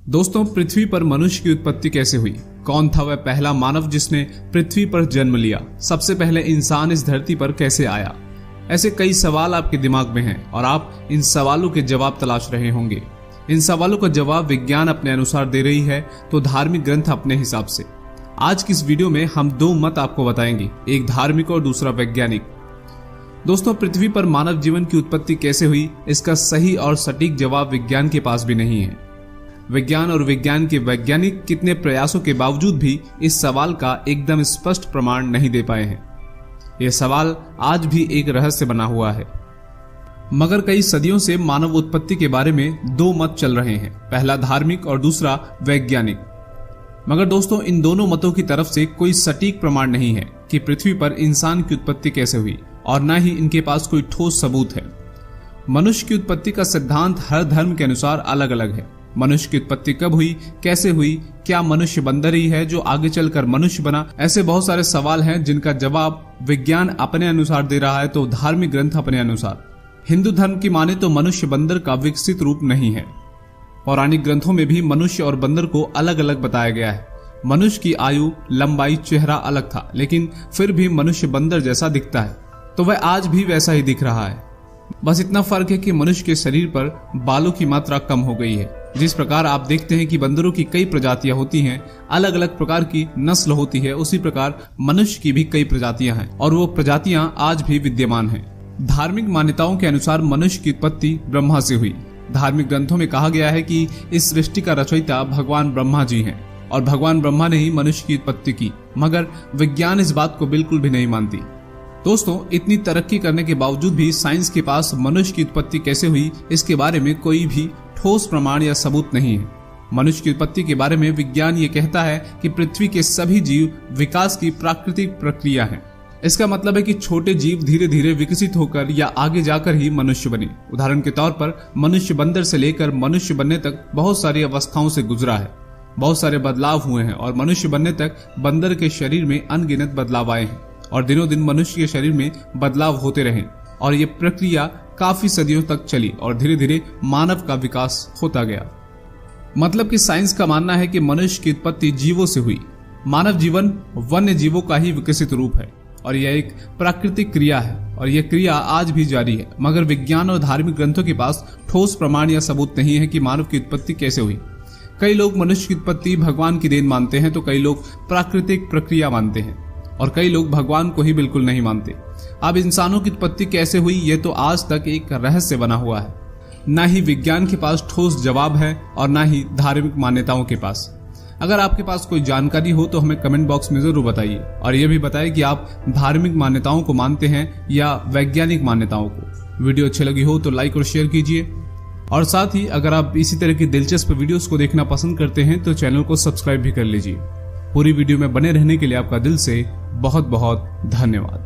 दोस्तों, पृथ्वी पर मनुष्य की उत्पत्ति कैसे हुई? कौन था वह पहला मानव जिसने पृथ्वी पर जन्म लिया? सबसे पहले इंसान इस धरती पर कैसे आया? ऐसे कई सवाल आपके दिमाग में हैं और आप इन सवालों के जवाब तलाश रहे होंगे। इन सवालों का जवाब विज्ञान अपने अनुसार दे रही है तो धार्मिक ग्रंथ अपने हिसाब से। आज की इस वीडियो में हम दो मत आपको बताएंगे, एक धार्मिक और दूसरा वैज्ञानिक। दोस्तों, पृथ्वी पर मानव जीवन की उत्पत्ति कैसे हुई, इसका सही और सटीक जवाब विज्ञान के पास भी नहीं है। विज्ञान और विज्ञान के वैज्ञानिक कितने प्रयासों के बावजूद भी इस सवाल का एकदम स्पष्ट प्रमाण नहीं दे पाए हैं। यह सवाल आज भी एक रहस्य बना हुआ है। मगर कई सदियों से मानव उत्पत्ति के बारे में दो मत चल रहे हैं, पहला धार्मिक और दूसरा वैज्ञानिक। मगर दोस्तों, इन दोनों मतों की तरफ से कोई सटीक प्रमाण नहीं है कि पृथ्वी पर इंसान की उत्पत्ति कैसे हुई, और न ही इनके पास कोई ठोस सबूत है। मनुष्य की उत्पत्ति का सिद्धांत हर धर्म के अनुसार अलग अलग है। मनुष्य की उत्पत्ति कब हुई, कैसे हुई, क्या मनुष्य बंदर ही है जो आगे चलकर मनुष्य बना? ऐसे बहुत सारे सवाल हैं जिनका जवाब विज्ञान अपने अनुसार दे रहा है तो धार्मिक ग्रंथ अपने अनुसार। हिंदू धर्म की माने तो मनुष्य बंदर का विकसित रूप नहीं है। पौराणिक ग्रंथों में भी मनुष्य और बंदर को अलग अलग बताया गया है। मनुष्य की आयु, लंबाई, चेहरा अलग था, लेकिन फिर भी मनुष्य बंदर जैसा दिखता है, तो वह आज भी वैसा ही दिख रहा है। बस इतना फर्क है कि मनुष्य के शरीर पर बालों की मात्रा कम हो गई है। जिस प्रकार आप देखते हैं कि बंदरों की कई प्रजातियां होती हैं, अलग अलग प्रकार की नस्ल होती है, उसी प्रकार मनुष्य की भी कई प्रजातियां हैं और वो प्रजातियां आज भी विद्यमान हैं। धार्मिक मान्यताओं के अनुसार मनुष्य की उत्पत्ति ब्रह्मा से हुई। धार्मिक ग्रंथों में कहा गया है कि इस सृष्टि का रचयिता भगवान ब्रह्मा जी हैं और भगवान ब्रह्मा ने ही मनुष्य की उत्पत्ति की। मगर विज्ञान इस बात को बिल्कुल भी नहीं मानती। दोस्तों, इतनी तरक्की करने के बावजूद भी साइंस के पास मनुष्य की उत्पत्ति कैसे हुई इसके बारे में कोई भी ठोस प्रमाण या सबूत नहीं है। मनुष्य की उत्पत्ति के बारे में विज्ञान ये कहता है कि पृथ्वी के सभी जीव विकास की प्राकृतिक प्रक्रिया है। इसका मतलब है कि छोटे जीव धीरे धीरे विकसित होकर या आगे जाकर ही मनुष्य बने। उदाहरण के तौर पर मनुष्य बंदर से लेकर मनुष्य बनने तक बहुत सारी अवस्थाओं से गुजरा है, बहुत सारे बदलाव हुए हैं और मनुष्य बनने तक बंदर के शरीर में अनगिनत बदलाव आए हैं और दिनों दिन मनुष्य के शरीर में बदलाव होते रहे और ये प्रक्रिया काफी सदियों तक चली और धीरे धीरे मानव का विकास होता गया। मतलब कि साइंस का मानना है कि मनुष्य की उत्पत्ति जीवों से हुई। मानव जीवन वन्य जीवों का ही विकसित रूप है और यह एक प्राकृतिक क्रिया है और यह क्रिया आज भी जारी है। मगर विज्ञान और धार्मिक ग्रंथों के पास ठोस प्रमाण या सबूत नहीं है कि मानव की उत्पत्ति कैसे हुई। कई लोग मनुष्य की उत्पत्ति भगवान की देन मानते हैं तो कई लोग प्राकृतिक प्रक्रिया मानते हैं और कई लोग भगवान को ही बिल्कुल नहीं मानते। अब इंसानों की उत्पत्ति कैसे हुई ये तो आज तक एक रहस्य बना हुआ है। न ही विज्ञान के पास ठोस जवाब है और न ही धार्मिक मान्यताओं के पास। अगर आपके पास कोई जानकारी हो तो हमें कमेंट बॉक्स में जरूर बताइए और यह भी बताइए कि आप धार्मिक मान्यताओं को मानते हैं या वैज्ञानिक मान्यताओं को। वीडियो अच्छी लगी हो तो लाइक और शेयर कीजिए और साथ ही अगर आप इसी तरह की दिलचस्प वीडियोस को देखना पसंद करते हैं तो चैनल को सब्सक्राइब भी कर लीजिए। पूरी वीडियो में बने रहने के लिए आपका दिल से बहुत बहुत धन्यवाद।